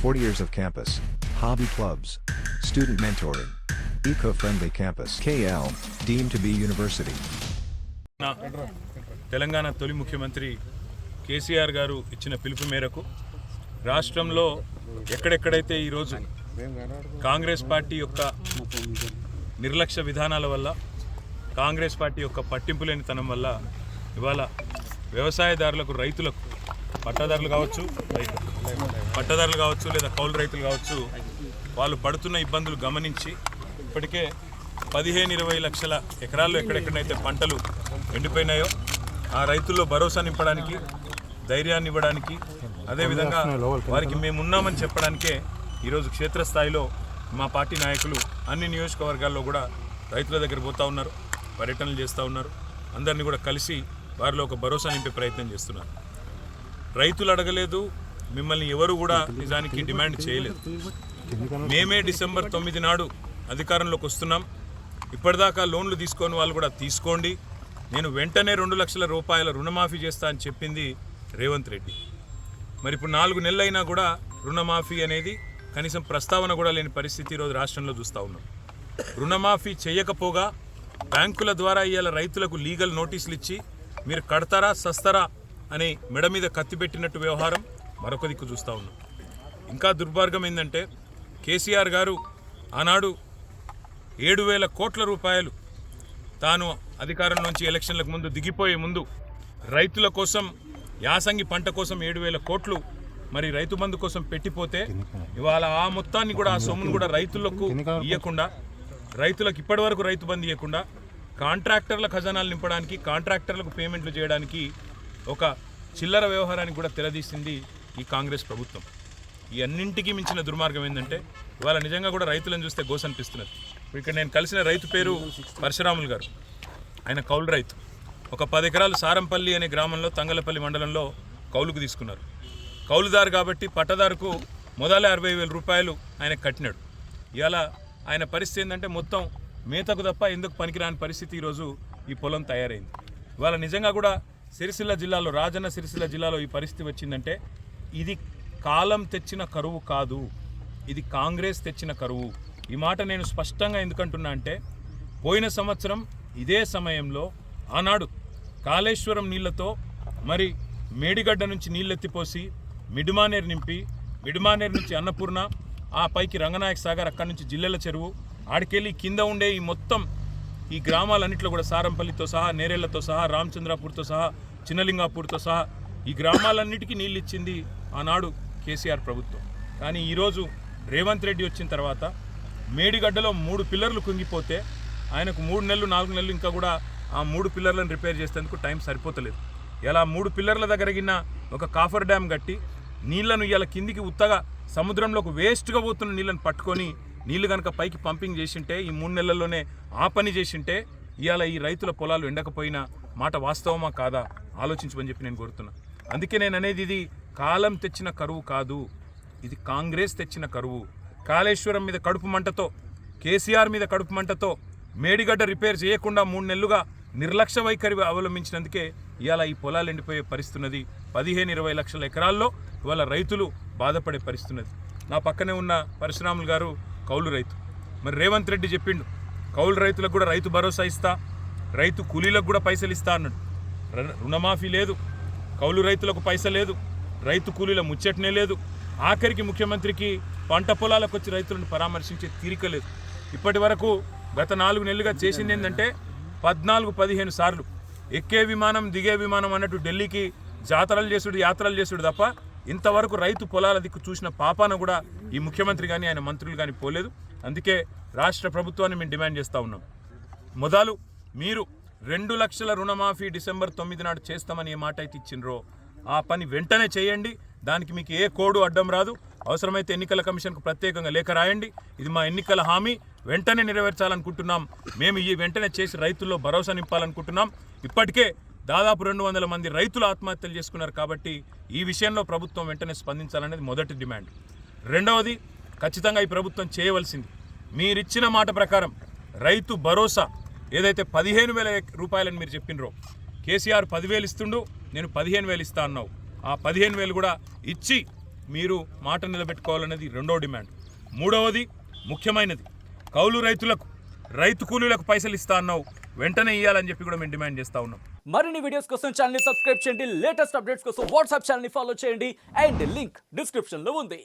40 years of campus, hobby clubs, student mentoring, eco-friendly campus. KL, deemed to be university. Telangana తొలి ముఖ్యమంత్రి కేసీఆర్ గారు ఇచ్చిన పిలుపు మేరకు రాష్ట్రంలో ఎక్కడెక్కడైతే ఈరోజు కాంగ్రెస్ పార్టీ యొక్క నిర్లక్ష్య విధానాల వల్ల, కాంగ్రెస్ పార్టీ యొక్క పట్టింపు లేనితనం వల్ల ఇవాళ వ్యవసాయదారులకు, రైతులకు, పట్టాదారులు కావచ్చు లేదా కౌలు రైతులు కావచ్చు, వాళ్ళు పడుతున్న ఇబ్బందులు గమనించి ఇప్పటికే 15-20 లక్షల ఎకరాల్లో ఎక్కడెక్కడైతే పంటలు ఎండిపోయినాయో ఆ రైతుల్లో భరోసా నింపడానికి, ధైర్యాన్ని ఇవ్వడానికి, అదేవిధంగా వారికి మేమున్నామని చెప్పడానికే ఈరోజు క్షేత్రస్థాయిలో మా పార్టీ నాయకులు అన్ని నియోజకవర్గాల్లో కూడా రైతుల దగ్గర పోతూ ఉన్నారు, పర్యటనలు చేస్తూ ఉన్నారు. అందరినీ కూడా కలిసి వారిలో ఒక భరోసా నింపే ప్రయత్నం చేస్తున్నారు. రైతులు అడగలేదు, మిమ్మల్ని ఎవరు కూడా నిజానికి డిమాండ్ చేయలేదు. మేమే డిసెంబర్ 9 నాడు అధికారంలోకి వస్తున్నాం. ఇప్పటిదాకా లోన్లు తీసుకొని వాళ్ళు కూడా తీసుకోండి, నేను వెంటనే 2 లక్షల రూపాయల రుణమాఫీ చేస్తా అని చెప్పింది రేవంత్ రెడ్డి. మరి ఇప్పుడు 4 నెలలు అయినా కూడా రుణమాఫీ అనేది కనీసం ప్రస్తావన కూడా లేని పరిస్థితి ఈరోజు రాష్ట్రంలో చూస్తూ ఉన్నాం. రుణమాఫీ చేయకపోగా బ్యాంకుల ద్వారా ఇవాళ రైతులకు లీగల్ నోటీసులు ఇచ్చి మీరు కడతారా సస్తారా అని మెడ మీద కత్తి పెట్టినట్టు వ్యవహారం మరొక దిక్కు చూస్తూ ఉన్నాం. ఇంకా దుర్మార్గం ఏంటంటే కేసీఆర్ గారు ఆనాడు 7,000 కోట్ల రూపాయలు తాను అధికారం నుంచి ఎలక్షన్లకు ముందు దిగిపోయే ముందు రైతుల కోసం, యాసంగి పంట కోసం 7,000 కోట్లు మరి రైతు బంధు కోసం పెట్టిపోతే ఇవాళ ఆ మొత్తాన్ని కూడా, ఆ సొమ్మును కూడా రైతులకు ఇవ్వకుండా, రైతులకు ఇప్పటి వరకు రైతు బంధు ఇవ్వకుండా కాంట్రాక్టర్ల ఖజానాలు నింపడానికి, కాంట్రాక్టర్లకు పేమెంట్లు చేయడానికి ఒక చిల్లర వ్యవహారానికి కూడా తెరదీసింది ఈ కాంగ్రెస్ ప్రభుత్వం. ఈ అన్నింటికీ మించిన దుర్మార్గం ఏంటంటే ఇవాళ నిజంగా కూడా రైతులను చూస్తే గోస అనిపిస్తున్నది. ఇక్కడ నేను కలిసిన రైతు పేరు పరశురాములు గారు. ఆయన కౌలు రైతు. ఒక 10 ఎకరాలు సారంపల్లి అనే గ్రామంలో, తంగలపల్లి మండలంలో కౌలుకు తీసుకున్నారు. కౌలుదారు కాబట్టి పట్టదారుకు మొదలే 60,000 రూపాయలు ఆయన కట్టినాడు. ఇవాళ ఆయన పరిస్థితి ఏంటంటే మొత్తం మేతకు తప్ప ఎందుకు పనికిరాని పరిస్థితి ఈరోజు ఈ పొలం తయారైంది. ఇవాళ నిజంగా కూడా సిరిసిల్ల జిల్లాలో, రాజన్న సిరిసిల్ల జిల్లాలో ఈ పరిస్థితి వచ్చిందంటే ఇది కాలం తెచ్చిన కరువు కాదు, ఇది కాంగ్రెస్ తెచ్చిన కరువు. ఈ మాట నేను స్పష్టంగా ఎందుకంటున్నా అంటే పోయిన సంవత్సరం ఇదే సమయంలో ఆనాడు కాళేశ్వరం నీళ్లతో మరి మేడిగడ్డ నుంచి నీళ్ళెత్తిపోసి మిడిమానేరు నింపి, మిడిమానేరు నుంచి అన్నపూర్ణ, ఆ పైకి రంగనాయక సాగర్, అక్కడి నుంచి జిల్లెల చెరువు, ఆడికెళ్ళి కింద ఉండే ఈ మొత్తం ఈ గ్రామాలన్నింటిలో కూడా సారంపల్లితో సహా, నేరేళ్లతో సహా, రామచంద్రాపూర్తో సహా, చిన్నలింగాపూర్తో సహా ఈ గ్రామాలన్నిటికీ నీళ్ళు ఇచ్చింది ఆనాడు కేసీఆర్ ప్రభుత్వం. కానీ ఈరోజు రేవంత్ రెడ్డి వచ్చిన తర్వాత మేడిగడ్డలో 3 పిల్లర్లు కుంగిపోతే ఆయనకు 3 నెలలు 4 నెలలు ఇంకా కూడా ఆ 3 పిల్లర్లను రిపేర్ చేసేందుకు టైం సరిపోతలేదు. ఇలా 3 పిల్లర్ల దగ్గర ఒక కాఫర్ డ్యామ్ కట్టి నీళ్లను ఇలా కిందికి ఉత్తగా సముద్రంలోకి వేస్ట్గా పోతున్న నీళ్ళని పట్టుకొని నీళ్లు కనుక పైకి పంపింగ్ చేసింటే, ఈ 3 నెలల్లోనే ఆ పని చేసింటే ఇవాళ ఈ రైతుల పొలాలు ఎండకపోయిన మాట వాస్తవమా కాదా ఆలోచించమని చెప్పి నేను కోరుతున్నా. అందుకే నేను అనేది ఇది కాలం తెచ్చిన కరువు కాదు, ఇది కాంగ్రెస్ తెచ్చిన కరువు. కాళేశ్వరం మీద కడుపు మంటతో, కేసీఆర్ మీద కడుపు మంటతో మేడిగడ్డ రిపేర్ చేయకుండా 3 నెలలుగా నిర్లక్ష్య వైఖరి అవలంబించినందుకే ఇవాళ ఈ పొలాలు ఎండిపోయే పరిస్థితున్నది. 15-20 లక్షల ఎకరాల్లో ఇవాళ రైతులు బాధపడే పరిస్థితున్నది. నా పక్కనే ఉన్న పరశురాములు గారు కౌలు రైతు. మరి రేవంత్ రెడ్డి చెప్పిండు కౌలు రైతులకు కూడా రైతు భరోసా ఇస్తా, రైతు కూలీలకు కూడా పైసలు ఇస్తా అన్నాడు. రుణమాఫీ లేదు, కౌలు రైతులకు పైసలు లేదు, రైతు కూలీల ముచ్చటనే లేదు. ఆఖరికి ముఖ్యమంత్రికి పంట పొలాలకు వచ్చి రైతులను పరామర్శించే తీరిక లేదు. ఇప్పటి వరకు గత 4 నెలలుగా చేసింది ఏంటంటే 14-15 సార్లు ఎక్కే విమానం, దిగే విమానం అన్నట్టు ఢిల్లీకి జాతరలు చేసుడు, యాత్రలు చేసుడు తప్ప ఇంతవరకు రైతు పొలాల దిక్కు చూసిన పాపాన కూడా ఈ ముఖ్యమంత్రి కానీ ఆయన మంత్రులు కానీ పోలేదు. అందుకే రాష్ట్ర ప్రభుత్వాన్ని మేము డిమాండ్ చేస్తూ ఉన్నాం. మొదలు మీరు 2 లక్షల రుణమాఫీ డిసెంబర్ 9 నాడు చేస్తామని ఏ మాట అయితే ఇచ్చిండ్రో ఆ పని వెంటనే చేయండి. దానికి మీకు ఏ కోడు అడ్డం రాదు. అవసరమైతే ఎన్నికల కమిషన్కు ప్రత్యేకంగా లేఖ రాయండి. ఇది మా ఎన్నికల హామీ, వెంటనే నెరవేర్చాలనుకుంటున్నాం. మేము ఈ వెంటనే చేసి రైతుల్లో భరోసా నింపాలనుకుంటున్నాం. ఇప్పటికే దాదాపు 200 మంది రైతులు ఆత్మహత్యలు చేసుకున్నారు. కాబట్టి ఈ విషయంలో ప్రభుత్వం వెంటనే స్పందించాలనేది మొదటి డిమాండ్. రెండవది, ఖచ్చితంగా ఈ ప్రభుత్వం చేయవలసింది మీరిచ్చిన మాట ప్రకారం రైతు భరోసా ఏదైతే 15,000 రూపాయలని మీరు చెప్పినరో, కేసీఆర్ 10,000 ఇస్తుండు, నేను 15,000 ఇస్తా అన్నావు. ఆ 15,000 కూడా ఇచ్చి మీరు మాట నిలబెట్టుకోవాలనేది రెండో డిమాండ్. మూడవది ముఖ్యమైనది, కౌలు రైతులకు రైతు కూలీలకు పైసలు ఇస్తా అన్నావు, వెంటనే ఇవ్వాలని చెప్పి కూడా మేము డిమాండ్ చేస్తూ ఉన్నాం. మరిన్ని వీడియోస్ కోసం ఛానల్ ని సబ్స్క్రైబ్ చేయండి, లేటెస్ట్ అప్డేట్స్ కోసం వాట్సాప్ ఛానల్ ని ఫాలో చేయండి అండ్ లింక్ డిస్క్రిప్షన్ లో ఉంది.